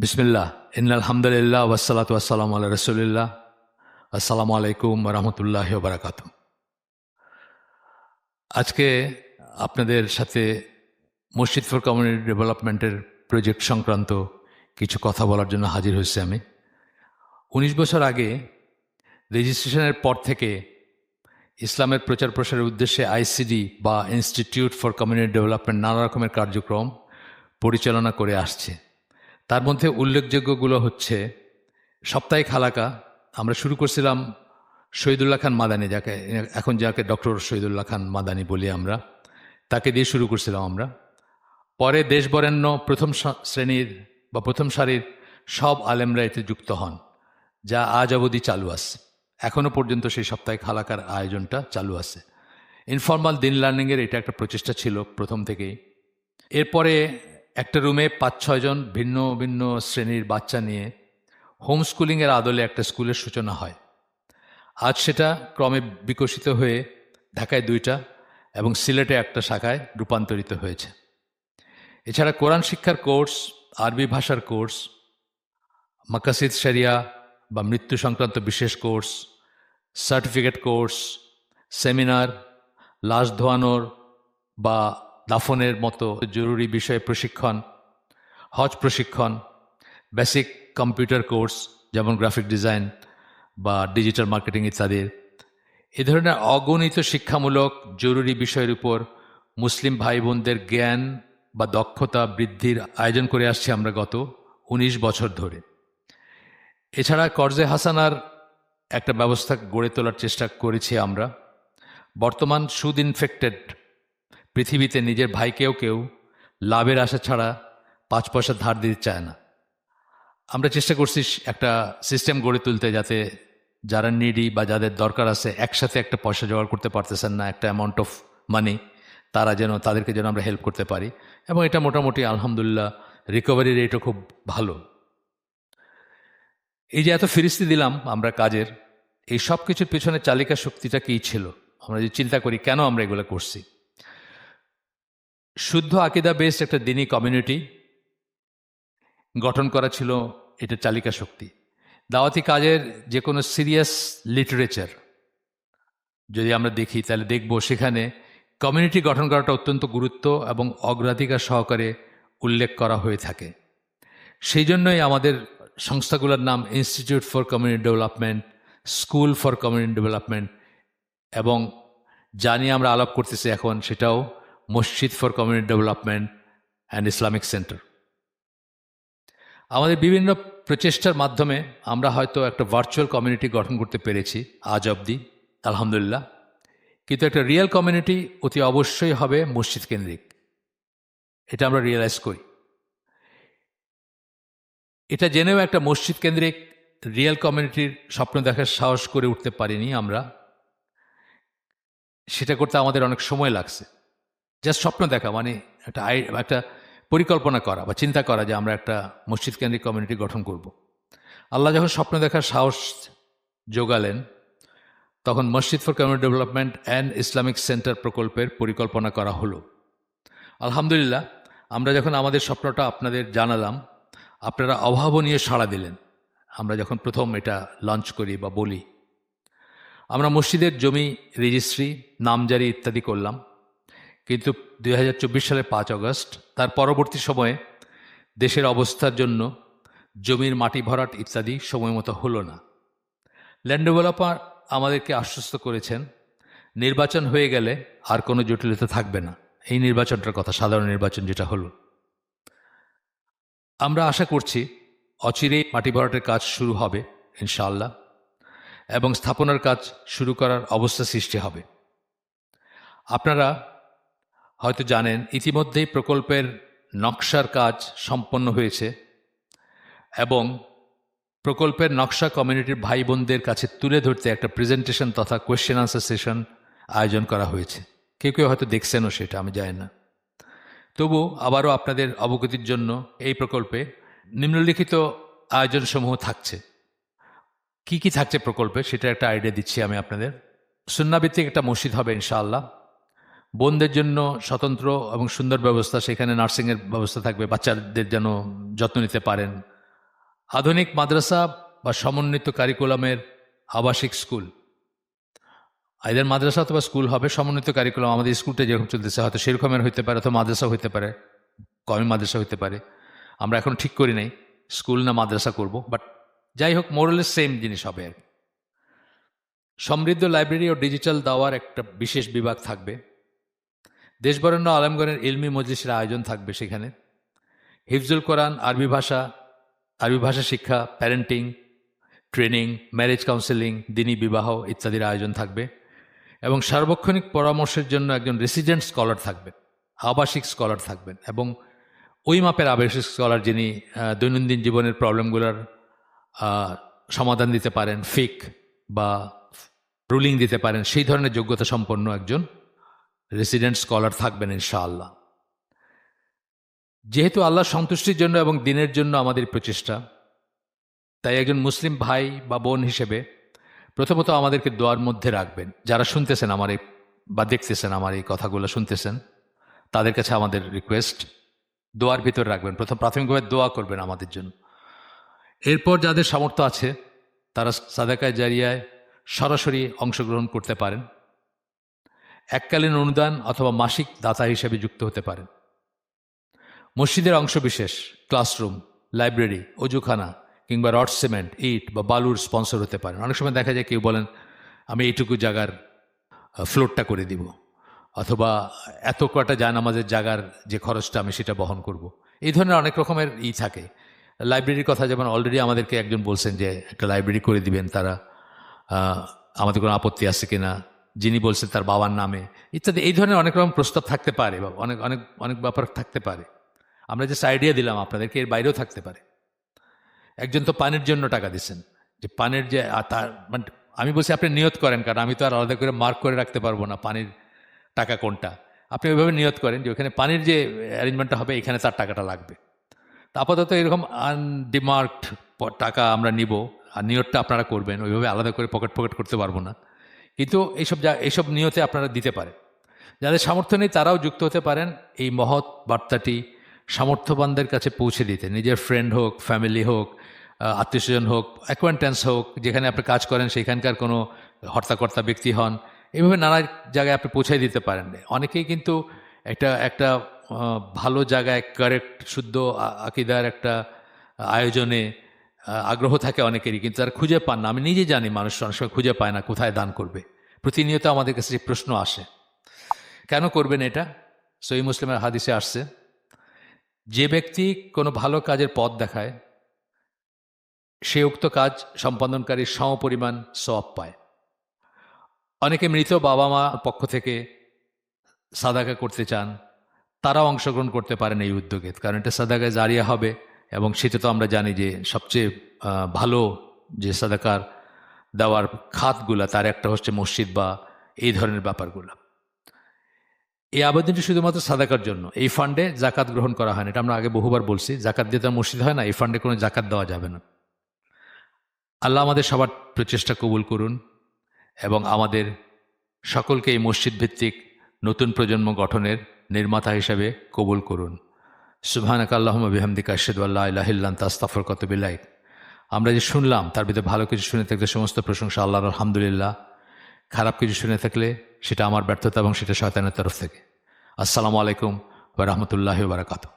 বিসমিল্লাহ ইন্নাল হামদুলিল্লাহ ওয়াসসালাতু ওয়াসসালামু আলা রাসূলিল্লাহ। আসসালামু আলাইকুম ওয়া রাহমাতুল্লাহি ওয়া বারাকাতুহু। আজকে আপনাদের সাথে মসজিদ ফর কমিউনিটি ডেভেলপমেন্টের প্রজেক্ট সংক্রান্ত কিছু কথা বলার জন্য হাজির হয়েছি আমি। ১৯ বছর আগে রেজিস্ট্রেশনের পর থেকে ইসলামের প্রচার প্রসারের উদ্দেশ্যে আইসিডি বা ইনস্টিটিউট ফর কমিউনিটি ডেভেলপমেন্ট নানা রকমের কার্যক্রম পরিচালনা করে আসছে। তার মধ্যে উল্লেখযোগ্যগুলো হচ্ছে সাপ্তাহিক হালাকা। আমরা শুরু করছিলাম শহীদুল্লাহ খান মাদানী, যাকে ডক্টর শহীদুল্লাহ খান মাদানী বলি আমরা, তাকে দিয়ে শুরু করছিলাম আমরা। পরে দেশ বরেণ্য প্রথম শ্রেণীর বা প্রথম সারির সব আলেমরা এতে যুক্ত হন, যা আজ অবধি চালু আছে। এখনও পর্যন্ত সেই সাপ্তাহিক হালাকার আয়োজনটা চালু আছে। ইনফর্মাল দিন লার্নিংয়ের এটা একটা প্রচেষ্টা ছিল প্রথম থেকেই। এরপরে একটা রুমে ৫-৬ জন ভিন্ন ভিন্ন শ্রেণীর বাচ্চা নিয়ে হোম স্কুলিংয়ের আদলে একটা স্কুলের সূচনা হয়। আজ সেটা ক্রমে বিকশিত হয়ে ঢাকায় ২টা এবং সিলেটে একটা শাখায় রূপান্তরিত হয়েছে। এছাড়া কোরআন শিক্ষার কোর্স, আরবি ভাষার কোর্স, মাকাসিদ শরিয়া বা মৃত্যু সংক্রান্ত বিশেষ কোর্স, সার্টিফিকেট কোর্স, সেমিনার, লাশ ধোয়ানোর বা দাফনের মতো জরুরি বিষয়ে প্রশিক্ষণ, হজ প্রশিক্ষণ, বেসিক কম্পিউটার কোর্স যেমন গ্রাফিক ডিজাইন বা ডিজিটাল মার্কেটিং ইত্যাদির এ ধরনের অগণিত শিক্ষামূলক জরুরি বিষয়ের উপর মুসলিম ভাই বোনদের জ্ঞান বা দক্ষতা বৃদ্ধির আয়োজন করে আসছি আমরা গত ১৯ বছর ধরে। এছাড়া কর্জে হাসানার একটা ব্যবস্থা গড়ে তোলার চেষ্টা করেছি আমরা। বর্তমান সুদ ইনফেক্টেড পৃথিবীতে নিজের ভাইকেও কেউ লাভের আশা ছাড়া ৫ পয়সা ধার দিতে চায় না। আমরা চেষ্টা করছি একটা সিস্টেম গড়ে তুলতে, যাতে যারা নিডি বা যাদের দরকার আছে একসাথে একটা পয়সা জোগাড় করতে পারতেছেন না, একটা অ্যামাউন্ট অফ মানি, তাদেরকে যেন আমরা হেল্প করতে পারি। এবং এটা মোটামুটি আলহামদুলিল্লাহ রিকভারি রেটও খুব ভালো। এই যে এত ফিরিস্তি দিলাম আমরা কাজের, এই সব কিছুর পেছনে চালিকা শক্তিটা কী ছিল আমরা যদি চিন্তা করি, কেন আমরা এগুলো করছি। শুদ্ধ আকিদা বেসড একটা দিনী কমিউনিটি গঠন করা ছিল এটা চালিকা শক্তি। দাওয়াতি কাজের যে কোনো সিরিয়াস লিটারেচার যদি আমরা দেখি, তাহলে দেখব সেখানে কমিউনিটি গঠন করাটা অত্যন্ত গুরুত্ব এবং অগ্রাধিকার সহকারে উল্লেখ করা হয়ে থাকে। সেই জন্যই আমাদের সংস্থাগুলোর নাম institute for community development, school for community development, এবং যা নিয়ে আমরা আলাপ করতেছি এখন সেটাও মসজিদ for community development and Islamic centre. আমাদের বিভিন্ন প্রচেষ্টার মাধ্যমে আমরা হয়তো একটা ভার্চুয়াল কমিউনিটি গঠন করতে পেরেছি আজ অবধি, আলহামদুলিল্লাহ। কিন্তু একটা রিয়েল কমিউনিটি অতি অবশ্যই হবে মসজিদ কেন্দ্রিক, এটা আমরা রিয়েলাইজ করি। এটা জেনেও একটা মসজিদ কেন্দ্রিক রিয়েল কমিউনিটির স্বপ্ন দেখার সাহস করে উঠতে পারিনি আমরা। সেটা করতে আমাদের অনেক সময় লাগছে। জাস্ট স্বপ্ন দেখা মানে একটা পরিকল্পনা করা বা চিন্তা করা যে আমরা একটা মসজিদ কেন্দ্রিক কমিউনিটি গঠন করব। আল্লাহ যখন স্বপ্ন দেখার সাহস যোগালেন, তখন মসজিদ for community development and Islamic centre প্রকল্পের পরিকল্পনা করা হলো। আলহামদুলিল্লাহ, আমরা যখন আমাদের স্বপ্নটা আপনাদের জানালাম, আপনারা অভাবনীয় সাড়া দিলেন। আমরা যখন প্রথম এটা লঞ্চ করি বা বলি, আমরা মসজিদের জমি রেজিস্ট্রি, নামজারি ইত্যাদি করলাম, কিন্তু ২০২৪ সালের ৫ আগস্ট তার পরবর্তী সময়ে দেশের অবস্থার জন্য জমির মাটি ভরাট ইত্যাদি সময় মতো হলো না। ল্যান্ড ডেভেলপার আমাদেরকে আশ্বস্ত করেছেন নির্বাচন হয়ে গেলে আর কোনো জটিলতা থাকবে না। এই নির্বাচনটার কথা, সাধারণ নির্বাচন যেটা হলো, আমরা আশা করছি অচিরেই মাটি ভরাটের কাজ শুরু হবে ইনশাআল্লাহ, এবং স্থাপনার কাজ শুরু করার অবস্থা সৃষ্টি হবে। আপনারা হয়তো জানেন ইতিমধ্যেই প্রকল্পের নকশার কাজ সম্পন্ন হয়েছে এবং প্রকল্পের নকশা কমিউনিটির ভাই বোনদের কাছে তুলে ধরতে একটা প্রেজেন্টেশন তথা কোয়েশ্চেন আনসার সেশন আয়োজন করা হয়েছে। কেউ কেউ হয়তো দেখছেনও, সেটা আমি জানি না। তবু আবারও আপনাদের অবগতির জন্য এই প্রকল্পে নিম্নলিখিত আয়োজনসমূহ থাকছে। কি কি থাকছে প্রকল্পে সেটা একটা আইডিয়া দিচ্ছি আমি আপনাদের। সুন্নাভিত্তিক একটা মসজিদ হবে ইনশাআল্লাহ। বোনদের জন্য স্বতন্ত্র এবং সুন্দর ব্যবস্থা, সেখানে নার্সিংয়ের ব্যবস্থা থাকবে, বাচ্চাদের যেন যত্ন নিতে পারেন, আধুনিক মাদ্রাসা বা সমন্বিত কারিকুলামের আবাসিক স্কুল, এদের মাদ্রাসা অথবা স্কুল হবে, সমন্বিত কারিকুলাম আমাদের স্কুলটা যেরকম চলতেছে হয়তো সেরকমের হইতে পারে, অথবা মাদ্রাসা হইতে পারে, কমি মাদ্রাসা হইতে পারে। আমরা এখন ঠিক করি নাই স্কুল না মাদ্রাসা করব, বাট যাই হোক মোরলেস সেম জিনিস হবে আর কি। সমৃদ্ধ লাইব্রেরি ও ডিজিটাল দেওয়ার একটা বিশেষ বিভাগ থাকবে। দেশবরেণ্য আলেমগণের ইলমি মজলিসের আয়োজন থাকবে সেখানে। হিফজুল কোরআন, আরবি ভাষা শিক্ষা, প্যারেন্টিং ট্রেনিং, ম্যারেজ কাউন্সেলিং, দিনী বিবাহ ইত্যাদির আয়োজন থাকবে। এবং সার্বক্ষণিক পরামর্শের জন্য একজন রেসিডেন্ট স্কলার থাকবেন, আবাসিক স্কলার থাকবেন, এবং ওই মাপের আবাসিক স্কলার যিনি দৈনন্দিন জীবনের প্রবলেমগুলোর সমাধান দিতে পারেন, ফিক বা রুলিং দিতে পারেন, সেই ধরনের যোগ্যতা সম্পন্ন একজন রেসিডেন্ট স্কলার থাকবেন ইনশাআল্লাহ। যেহেতু আল্লাহর সন্তুষ্টির জন্য এবং দিনের জন্য আমাদের প্রচেষ্টা, তাই একজন মুসলিম ভাই বা বোন হিসেবে প্রথমত আমাদেরকে দোয়ার মধ্যে রাখবেন। যারা শুনতেছেন আমার এই বা দেখতেছেন আমার এই কথাগুলো শুনতেছেন, তাদের কাছে আমাদের রিকোয়েস্ট, দোয়ার ভিতর রাখবেন। প্রাথমিকভাবে দোয়া করবেন আমাদের জন্য। এরপর যাদের সামর্থ্য আছে তারা সাদাকায়ে জারিয়ায় সরাসরি অংশগ্রহণ করতে পারেন, এককালীন অনুদান অথবা মাসিক দাতা হিসেবে যুক্ত হতে পারেন। মসজিদের অংশবিশেষ, ক্লাসরুম, লাইব্রেরি, অজুখানা কিংবা রড সিমেন্ট, ইট বা বালুর স্পন্সর হতে পারেন। অনেক সময় দেখা যায় কেউ বলেন আমি এইটুকু জায়গার ফ্লোরটা করে দিব, অথবা এত কটা জায়নামাজের জায়গার যে খরচটা আমি সেটা বহন করব। এই ধরনের অনেক রকমের থাকে। লাইব্রেরির কথা যেমন অলরেডি আমাদেরকে একজন বলছেন যে একটা লাইব্রেরি করে দিবেন, তারা আমাদের কোনো আপত্তি আছে কিনা, যিনি বলছেন তার বাবার নামে ইত্যাদি। এই ধরনের অনেক রকম প্রস্তাব থাকতে পারে বা অনেক অনেক অনেক ব্যাপার থাকতে পারে। আমরা যে আইডিয়া দিলাম আপনাদেরকে, এর বাইরেও থাকতে পারে। একজন তো পানির জন্য টাকা দিচ্ছেন, যে পানির যে তার মানে আমি বলছি আপনি নিয়ত করেন, কারণ আমি তো আর আলাদা করে মার্ক করে রাখতে পারবো না পানির টাকা কোনটা। আপনি ওইভাবে নিয়ত করেন যে ওখানে পানির যে অ্যারেঞ্জমেন্টটা হবে এখানে তার টাকাটা লাগবে। তা আপাতত এরকম আনডিমার্কড টাকা আমরা নিব, আর নিয়তটা আপনারা করবেন, ওইভাবে আলাদা করে পকেট করতে পারবো না। কিন্তু এইসব নিয়তে আপনারা দিতে পারেন। যাদের সামর্থ্য নেই তারাও যুক্ত হতে পারেন এই মহৎ বার্তাটি সামর্থ্যবানদের কাছে পৌঁছে দিতে। নিজের ফ্রেন্ড হোক, ফ্যামিলি হোক, আত্মীয়স্বজন হোক, অ্যাকোয়ান্টেন্স হোক, যেখানে আপনি কাজ করেন সেখানকার কোনো হর্তাকর্তা ব্যক্তি হন, এইভাবে নানা জায়গায় আপনি পৌঁছাই দিতে পারেন। অনেকেই কিন্তু একটা ভালো জায়গায় কারেক্ট শুদ্ধ আকিদার একটা আয়োজনে আগ্রহ থাকে অনেকেরই, কিন্তু তারা খুঁজে পান না। আমি নিজে জানি মানুষ অনেক সময় খুঁজে পায় না কোথায় দান করবে। প্রতিনিয়ত আমাদের কাছে যে প্রশ্ন আসে, কেন করবেন এটা? সহিহ মুসলিমের হাদিসে আসছে, যে ব্যক্তি কোনো ভালো কাজের পথ দেখায় সে উক্ত কাজ সম্পাদনকারীর সমপরিমাণ সওয়াব পায়। অনেকে মৃত বাবা মা পক্ষ থেকে সাদাকা করতে চান, তারাও অংশগ্রহণ করতে পারেন এই উদ্যোগে, কারণ এটা সাদাকায়ে জারিয়া হবে। এবং সেটা তো আমরা জানি যে সবচেয়ে ভালো যে সাদাকার দেওয়ার খাতগুলা, তার একটা হচ্ছে মসজিদ বা এই ধরনের ব্যাপারগুলো। এই আবেদনটি শুধুমাত্র সাদাকার জন্য। এই ফান্ডে জাকাত গ্রহণ করা হয় না, এটা আমরা আগে বহুবার বলছি। জাকাত দিয়ে তার মসজিদ হয় না, এই ফান্ডে কোনো জাকাত দেওয়া যাবে না। আল্লাহ আমাদের সবার প্রচেষ্টা কবুল করুন এবং আমাদের সকলকে এই মসজিদ ভিত্তিক নতুন প্রজন্ম গঠনের নির্মাতা হিসাবে কবুল করুন। সুবহানাকা আল্লাহুম্মা বিহামদিকা আশহাদু আল্লা ইলাহা ইল্লা আনতা আস্তাগফিরুকা ওয়া আতুবু ইলাইক। আমরা যে শুনলাম তার ভিতরে ভালো কিছু শুনে থাকলে সমস্ত প্রশংসা আল্লাহর, আলহামদুলিল্লাহ। খারাপ কিছু শুনে থাকলে সেটা আমার ব্যর্থতা এবং সেটা শয়তানের তরফ থেকে। আসসালামু আলাইকুম ওয়া রাহমাতুল্লাহি ওয়া বারাকাতুহু।